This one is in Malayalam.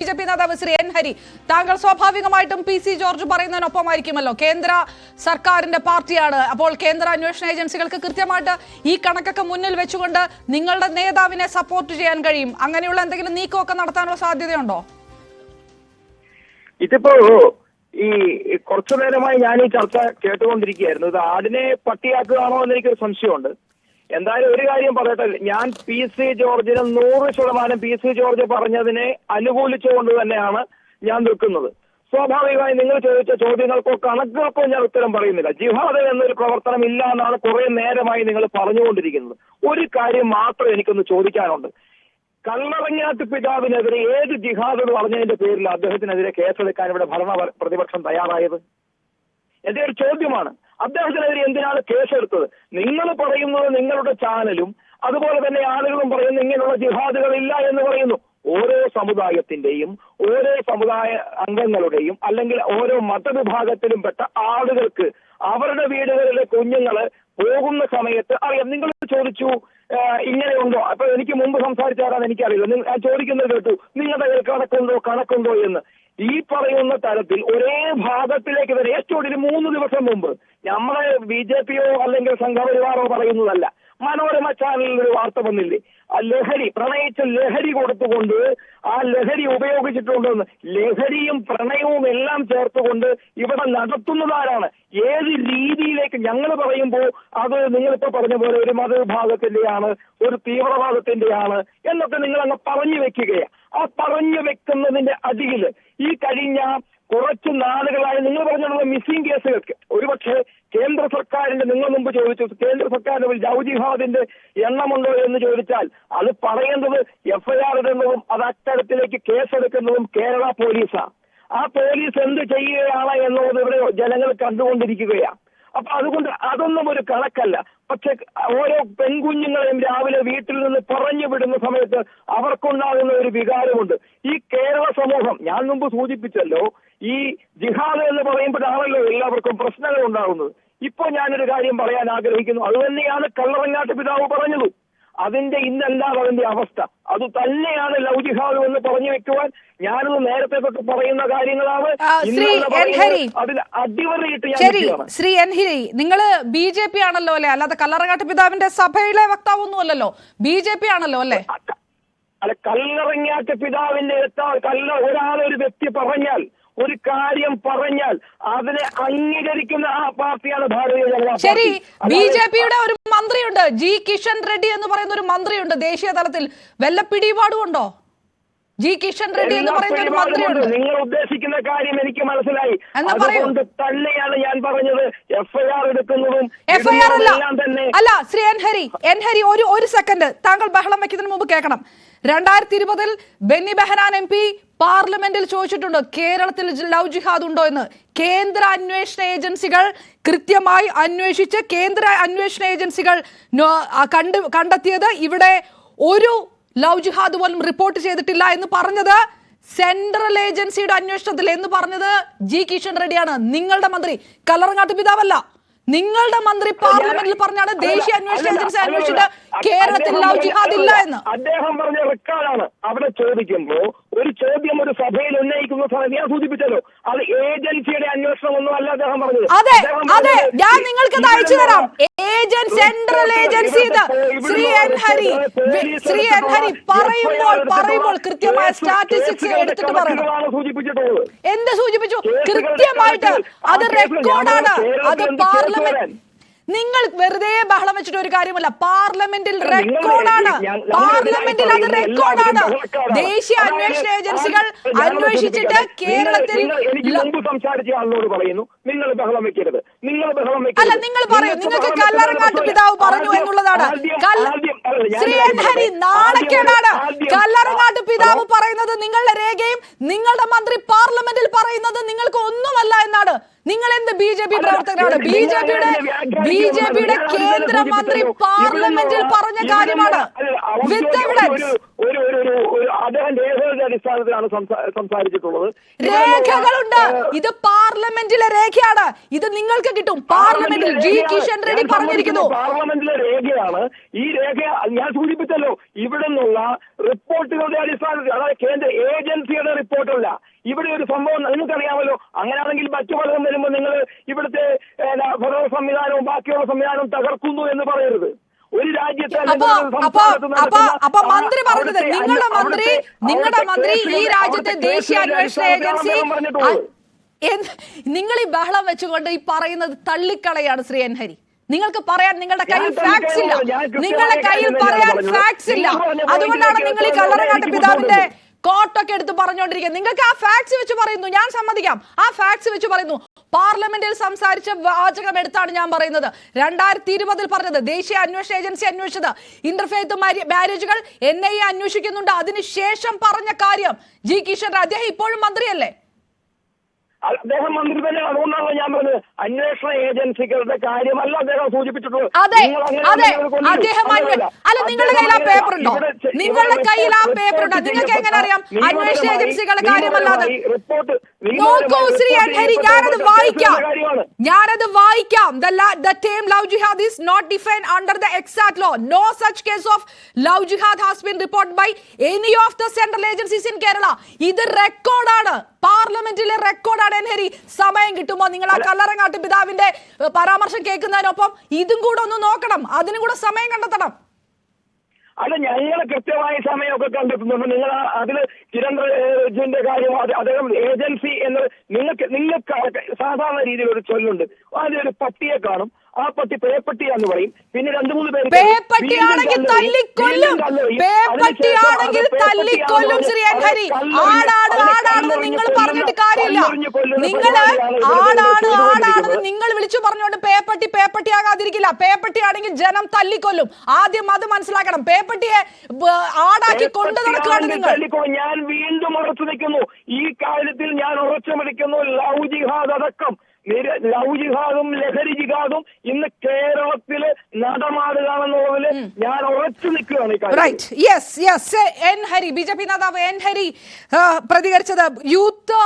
ബിജെപി നേതാവ് ശ്രീ എൻ ഹരി, താങ്കൾ സ്വാഭാവികമായിട്ടും പി സി ജോർജ് പറയുന്നതിനൊപ്പമായിരിക്കുമല്ലോ. കേന്ദ്ര സർക്കാരിന്റെ പാർട്ടിയാണ്. അപ്പോൾ കേന്ദ്ര അന്വേഷണ ഏജൻസികൾക്ക് കൃത്യമായിട്ട് ഈ കണക്കൊക്കെ മുന്നിൽ വെച്ചുകൊണ്ട് നിങ്ങളുടെ നേതാവിനെ സപ്പോർട്ട് ചെയ്യാൻ കഴിയും. അങ്ങനെയുള്ള എന്തെങ്കിലും നീക്കമൊക്കെ നടത്താനുള്ള സാധ്യതയുണ്ടോ? ഇതിപ്പോ ഈ കുറച്ചു നേരമായി ഞാൻ ഈ ചർച്ച കേട്ടുകൊണ്ടിരിക്കുകയായിരുന്നു. ഇത് ആടിനെ പട്ടിയാക്കുകയാണോ എന്ന് എനിക്കൊരു സംശയമുണ്ട്. എന്തായാലും ഒരു കാര്യം പറയട്ടെ, ഞാൻ പി സി ജോർജിന് 100% പി സി ജോർജ് പറഞ്ഞതിനെ അനുകൂലിച്ചുകൊണ്ട് തന്നെയാണ് ഞാൻ നിൽക്കുന്നത്. സ്വാഭാവികമായി നിങ്ങൾ ചോദിച്ച ചോദ്യങ്ങൾക്കോ കണക്കുകൾക്കോ ഞാൻ ഉത്തരം പറയുന്നില്ല. ജിഹാദ് എന്നൊരു പ്രവർത്തനം ഇല്ല എന്നാണ് കുറെ നേരമായി നിങ്ങൾ പറഞ്ഞുകൊണ്ടിരിക്കുന്നത്. ഒരു കാര്യം മാത്രം എനിക്കൊന്ന് ചോദിക്കാനുണ്ട്. കല്ലറങ്ങാട്ട് പിതാവിനെതിരെ ഏത് ജിഹാദ് എന്ന് പറഞ്ഞതിന്റെ പേരിൽ അദ്ദേഹത്തിനെതിരെ കേസെടുക്കാൻ ഇവിടെ പ്രതിപക്ഷം തയ്യാറായത്? എന്റെ ഒരു ചോദ്യമാണ്. അദ്ദേഹത്തിനെതിരെ എന്തിനാണ് കേസെടുത്തത്? നിങ്ങൾ പറയുന്നത് നിങ്ങളുടെ ചാനലും അതുപോലെ തന്നെ ആളുകളും പറയുന്നു ഇങ്ങനെയുള്ള ജിഹാദുകൾ ഇല്ല എന്ന് പറയുന്നു. ഓരോ സമുദായത്തിന്റെയും ഓരോ സമുദായ അംഗങ്ങളുടെയും അല്ലെങ്കിൽ ഓരോ മതവിഭാഗത്തിലും പെട്ട ആളുകൾക്ക് അവരുടെ വീടുകളിലെ കുഞ്ഞുങ്ങള് പോകുന്ന സമയത്ത് അറിയാം. നിങ്ങൾ ചോദിച്ചു ഇങ്ങനെയുണ്ടോ? അപ്പൊ എനിക്ക് മുമ്പ് സംസാരിച്ചാരാന്ന് എനിക്കറിയില്ല. ഞാൻ ചോദിക്കുന്നത് കേട്ടു, നിങ്ങളുടെ കണക്കുണ്ടോ എന്ന്. ഈ പറയുന്ന തരത്തിൽ ഒരേ ഭാഗത്തിലേക്ക് വരെ ഏറ്റവും 3 ദിവസം മുമ്പ് നമ്മളെ BJP-യോ അല്ലെങ്കിൽ സംഘപരിവാറോ പറയുന്നതല്ല, മനോരമ ചാനലിൽ ഒരു വാർത്ത വന്നില്ലേ? ആ ലഹരി പ്രണയിച്ച ലഹരി കൊടുത്തുകൊണ്ട് ആ ലഹരി ഉപയോഗിച്ചിട്ടുണ്ടെന്ന്. ലഹരിയും പ്രണയവും എല്ലാം ചേർത്തുകൊണ്ട് ഇവിടെ നടത്തുന്നതാരാണ്? ഏത് രീതിയിലേക്ക്? ഞങ്ങൾ പറയുമ്പോൾ അത് നിങ്ങളിപ്പോ പറഞ്ഞ പോലെ ഒരു മതവിഭാഗത്തിന്റെയാണ്, ഒരു തീവ്രവാദത്തിന്റെയാണ് എന്നൊക്കെ നിങ്ങൾ അങ്ങ് പറഞ്ഞു വെക്കുകയാണ്. ആ പറഞ്ഞു വെക്കുന്നതിന്റെ അടിയിൽ ഈ കഴിഞ്ഞ കുറച്ചു നാളുകളായി നിങ്ങൾ പറഞ്ഞിട്ടുള്ള മിസ്സിംഗ് കേസുകൾക്ക് ഒരുപക്ഷെ കേന്ദ്ര സർക്കാരിന്റെ, നിങ്ങൾ മുമ്പ് ചോദിച്ചു കേന്ദ്ര സർക്കാരിന്റെ ലവ് ജിഹാദിന്റെ എണ്ണമുണ്ടോ എന്ന് ചോദിച്ചാൽ അത് പറയുന്നത് FIR ഇടുന്നതും അത് അത്തരത്തിലേക്ക് കേസെടുക്കുന്നതും കേരള പോലീസാണ്. ആ പോലീസ് എന്ത് ചെയ്യുകയാണ് എന്നുള്ളത് ഇവിടെ ജനങ്ങൾ കണ്ടുകൊണ്ടിരിക്കുകയാണ്. അപ്പൊ അതുകൊണ്ട് അതൊന്നും ഒരു കണക്കല്ല. പക്ഷെ ഓരോ പെൺകുഞ്ഞുങ്ങളെയും രാവിലെ വീട്ടിൽ നിന്ന് പറഞ്ഞു വിടുന്ന സമയത്ത് അവർക്കുണ്ടാകുന്ന ഒരു വികാരമുണ്ട്. ഈ കേരള സമൂഹം, ഞാൻ മുമ്പ് സൂചിപ്പിച്ചല്ലോ, ഈ ജിഹാദ് എന്ന് പറയുമ്പോഴാണല്ലോ എല്ലാവർക്കും പ്രശ്നങ്ങൾ ഉണ്ടാകുന്നത്. ഇപ്പൊ ഞാനൊരു കാര്യം പറയാൻ ആഗ്രഹിക്കുന്നു. അത് തന്നെയാണ് കല്ലറങ്ങാട്ട് പിതാവ് പറഞ്ഞത്. അതിന്റെ ഇന്നെന്താണ് അതിന്റെ അവസ്ഥ? അത് തന്നെയാണ് ലവ് ജിഹാദ് എന്ന് പറഞ്ഞു വെക്കുവാൻ ഞാനത് നേരത്തെ തൊട്ട് പറയുന്ന കാര്യങ്ങളാണ്. അതിന് അടിവരയിട്ട് ഞാൻ ശ്രീ എൻ ഹരി, നിങ്ങൾ BJP ആണല്ലോ അല്ലെ? അല്ലാതെ കല്ലറങ്ങാട്ട് പിതാവിന്റെ സഭയിലെ വക്താവൊന്നും അല്ലല്ലോ, BJP ആണല്ലോ അല്ലെ? അല്ല, കല്ലറങ്ങാട്ട് പിതാവിന്റെ ഒരാളൊരു വ്യക്തി പറഞ്ഞാൽ, ഒരു കാര്യം പറഞ്ഞാൽ അതിനെ അംഗീകരിക്കുന്ന ആ പാർട്ടിയാണ് ഭാരതീയ ജനതാ പാർട്ടി. ശരി, BJP-യുടെ ഒരു മന്ത്രിയുണ്ട്, ജി കിഷൻ റെഡ്ഡി എന്ന് പറയുന്ന ഒരു മന്ത്രിയുണ്ട് ദേശീയ തലത്തിൽ. വല്ല പിടിപാടുണ്ടോ? ജി കിഷൻ റെഡ്ഡി എന്ന് പറയുന്ന ഒരു മന്ത്രിയുണ്ട്. നിങ്ങൾ ഉദ്ദേശിക്കുന്ന കാര്യം എനിക്ക് മനസ്സിലായി. അതുകൊണ്ട് തന്നെയാണ് ഞാൻ പറഞ്ഞത് FIR എടുക്കുന്നതും FIR അല്ല. ശ്രീ എൻ ഹരി ഒരു സെക്കൻഡ്, താങ്കൾ ബഹളം വെക്കുന്നതിന് മുമ്പ് കേൾക്കണം. 2020 ബെന്നി ബെഹനാൻ MP പാർലമെന്റിൽ ചോദിച്ചിട്ടുണ്ട് കേരളത്തിൽ ലവ് ജിഹാദ് ഉണ്ടോ എന്ന്. കേന്ദ്ര അന്വേഷണ ഏജൻസികൾ കൃത്യമായി അന്വേഷിച്ച് കേന്ദ്ര അന്വേഷണ ഏജൻസികൾ കണ്ടെത്തിയത് ഇവിടെ ഒരു ലവ് ജിഹാദ് പോലും റിപ്പോർട്ട് ചെയ്തിട്ടില്ല എന്ന് പറഞ്ഞത് സെൻട്രൽ ഏജൻസിയുടെ അന്വേഷണത്തിൽ എന്ന് പറഞ്ഞത് ജി കിഷൻ റെഡ്ഡിയാണ്, നിങ്ങളുടെ മന്ത്രി. കല്ലറങ്ങാട്ട് പിതാവല്ല. നിങ്ങളുടെ മന്ത്രി പാർലമെന്റിൽ പറഞ്ഞാണ് ദേശീയ അന്വേഷണ ഏജൻസി അന്വേഷിച്ചിട്ട് കേരളത്തിൽ ലവ് ജിഹാദ് ഇല്ല എന്ന്. അദ്ദേഹം പറഞ്ഞ റെക്കോർഡാണ്. അവിടെ ചോദിക്കുമ്പോ ഒരു ചോദ്യം ഒരു സഭയിൽ ഉന്നയിക്കുന്ന സമയത്ത് ഞാൻ സൂചിപ്പിച്ചല്ലോ, അത് ഏജൻസിയുടെ അന്വേഷണം ഒന്നും അല്ല അദ്ദേഹം പറഞ്ഞത്. അതെ, ഞാൻ നിങ്ങൾക്ക് അയച്ചു തരാം. സെൻട്രൽ ഏജൻസി ഇത്. ശ്രീ എൻ ഹരി പറയുമ്പോൾ കൃത്യമായ സ്റ്റാറ്റിസ്റ്റിക്സ് എടുത്തിട്ട് പറയണം. എന്ത് സൂചിപ്പിച്ചു? കൃത്യമായിട്ട് അത് റെക്കോർഡാണ്. അത് പാർലമെന്റ്, നിങ്ങൾ വെറുതെ ബഹളം വെച്ചിട്ട് ഒരു കാര്യമല്ല. പാർലമെന്റിൽ റെക്കോർഡാണ്. പാർലമെന്റിൽ അത് റെക്കോർഡാണ്. ദേശീയ അന്വേഷണ ഏജൻസികൾ അന്വേഷിച്ചിട്ട് കേരളത്തിൽ സംസാരിച്ച ആളോട് പറയുന്നു നിങ്ങൾ ബഹളം വെക്കരുത്. അല്ല, നിങ്ങൾ പറയൂ. നിങ്ങൾക്ക് കല്ലറങ്ങാട്ട് പിതാവ് പറഞ്ഞു എന്നുള്ളതാണ്. ശ്രീ എൻ ഹരി, നാണക്കേടാണ്. കല്ലറങ്ങാട്ട് പിതാവ് പറയുന്നത് നിങ്ങളുടെ രേഖയും നിങ്ങളുടെ മന്ത്രി പാർലമെന്റിൽ പറയുന്നത് നിങ്ങൾക്ക് ഒന്നുമല്ല എന്നാണ്. കാര്യമാണ്. നിങ്ങൾ എന്ത് ബി ജെ പി പ്രവർത്തകരാണ്? ബി ജെ പിയുടെ കേന്ദ്രമന്ത്രി പാർലമെന്റിൽ പറഞ്ഞ കാര്യമാണ്. വിത്ത് എവിഡൻസ് അദ്ദേഹം രേഖകളുടെ അടിസ്ഥാനത്തിലാണ് സംസാരിച്ചിട്ടുള്ളത്. രേഖകളുണ്ട്. ഇത് പാർലമെന്റിലെ രേഖയാണ്. ഇത് നിങ്ങൾക്ക് കിട്ടും. പാർലമെന്റിൽ ജി കിഷൻ റെഡ്ഡി പറഞ്ഞിരിക്കുന്നു. പാർലമെന്റിലെ രേഖയാണ് ഈ രേഖ. ഞാൻ സൂചിപ്പിച്ചല്ലോ, ഇവിടെ നിന്നുള്ള റിപ്പോർട്ടുകളുടെ അടിസ്ഥാനത്തിൽ, അതായത് കേന്ദ്ര ഏജൻസിയുടെ റിപ്പോർട്ടല്ല. ഇവിടെ ഒരു സംഭവം നിങ്ങൾക്കറിയാമല്ലോ. അങ്ങനെയാണെങ്കിൽ മറ്റു പലതും വരുമ്പോൾ നിങ്ങൾ ഇവിടുത്തെ ഫെഡറൽ സംവിധാനവും ബാക്കിയുള്ള സംവിധാനവും തകർക്കുന്നു എന്ന് പറയരുത്. ഒരു രാജ്യത്തെ അപ്പൊ മന്ത്രി പറഞ്ഞത്, നിങ്ങളുടെ മന്ത്രി ഈ രാജ്യത്തെ ദേശീയ അന്വേഷണ ഏജൻസി, നിങ്ങൾ ഈ ബഹളം വെച്ചുകൊണ്ട് ഈ പറയുന്നത് തള്ളിക്കളയാണ് ശ്രീ എൻ ഹരി. നിങ്ങൾക്ക് പറയാൻ നിങ്ങളുടെ കയ്യിൽ ഫാക്ട്സ് ഇല്ല. നിങ്ങളുടെ കയ്യിൽ പറയാൻ ഫാക്ട്സ് ഇല്ല. അതുകൊണ്ടാണ് നിങ്ങൾ ഈ കള്ളറങ്ങാട്ട് പിതാവിന്റെ കോട്ടൊക്കെ എടുത്ത് പറഞ്ഞുകൊണ്ടിരിക്കുന്നത്. നിങ്ങൾക്ക് ആ ഫാക്ട്സ് വെച്ച് പറയുന്നു, ഞാൻ സമ്മതിക്കാം. ആ ഫാക്ട്സ് വെച്ച് പറയുന്നു. പാർലമെന്റിൽ സംസാരിച്ച വാചകം എടുത്താണ് ഞാൻ പറയുന്നത്. 2020 പറഞ്ഞത്, ദേശീയ അന്വേഷണ ഏജൻസി അന്വേഷിച്ചത് ഇന്റർഫെയ്ത്ത് മാരേജുകൾ NIA അന്വേഷിക്കുന്നുണ്ട്. അതിനുശേഷം പറഞ്ഞ കാര്യം ജി കിഷൻ റെഡ്ഡി, അദ്ദേഹം ഇപ്പോഴും മന്ത്രിയല്ലേ? അദ്ദേഹം മന്ത്രി തന്നെ. അതുകൊണ്ടാണ് ഞാൻ പറഞ്ഞത്, അന്വേഷണ ഏജൻസികളുടെ കാര്യമല്ല അദ്ദേഹം സൂചിപ്പിച്ചിട്ടുള്ളത്. അതെ, അദ്ദേഹം അല്ല, നിങ്ങളുടെ കയ്യിൽ ആ പേപ്പർ ഉണ്ടോ? നിങ്ങളുടെ കയ്യിൽ ആ പേപ്പർ ഉണ്ടോ? നിങ്ങൾക്ക് എങ്ങനെ അറിയാം അന്വേഷണ ഏജൻസികളുടെ കാര്യമല്ലാതെ? നോക്കൂ ശ്രീ എൻ ഹരി, ഞാനത് വായിക്കാം. The term love jihad is not defined under the exact law. No such case of love jihad has been reported by any of the central agencies in Kerala. ഇത് റെക്കോർഡാണ്, പാർലമെന്റിലെ റെക്കോർഡാണ്. എൻ ഹരി, സമയം കിട്ടുമോ നിങ്ങൾ ആ കല്ലറങ്ങാട്ട് പിതാവിന്റെ പരാമർശം കേൾക്കുന്നതിനൊപ്പം ഇതും കൂടെ ഒന്ന് നോക്കണം, അതിനും കൂടെ സമയം കണ്ടെത്തണം. അല്ല, ഞങ്ങൾ കൃത്യമായ സമയമൊക്കെ കണ്ടെത്തുന്നുണ്ട്. നിങ്ങൾ അതില് കിരൺ റിജിജുവിന്റെ കാര്യം, അദ്ദേഹം ഏജൻസി എന്ന് നിങ്ങൾക്ക് സാധാരണ രീതിയിൽ ഒരു ചൊല്ലുണ്ട്. അതിലൊരു പട്ടിയെ കാണും, ആ പട്ടി പേപ്പട്ടിയാന്ന് പറയും. പിന്നെ 2-3 പേര് പേപ്പട്ടിയാണെങ്കിൽ തല്ലിക്കൊല്ലും ശ്രീ എൻ ഹരി. ആടാണെന്ന് നിങ്ങൾ പറഞ്ഞിട്ട് കാര്യമില്ല. നിങ്ങൾ ആടാണെന്ന് നിങ്ങൾ വിളിച്ചു പറഞ്ഞുകൊണ്ട് പേപ്പട്ടിയാകാതിരിക്കില്ല. പേപ്പട്ടിയാണെങ്കിൽ ജനം തല്ലിക്കൊല്ലും. ആദ്യം അത് മനസ്സിലാക്കണം. പേപ്പട്ടിയെ ആടാക്കി കൊണ്ടു നടക്കുകയാണ് നിങ്ങൾ. ഞാൻ വീണ്ടും ഉറച്ചു നിൽക്കുന്നു ഈ കാര്യത്തിൽ. ഞാൻ ഉറച്ചു പിടിക്കുന്നു. ലവ് ജിഹാദ് അടക്കം ലവ് ജിഹാദും ലഹരി ജിഹാദും ഇന്ന് കേരളത്തില് നടമാടുകയാണെന്നുള്ളതിൽ ഞാൻ ഉറച്ചു നിൽക്കുകയാണ്. എൻ ഹരി, BJP നേതാവ് എൻ ഹരി പ്രതികരിച്ചത് യൂത്ത്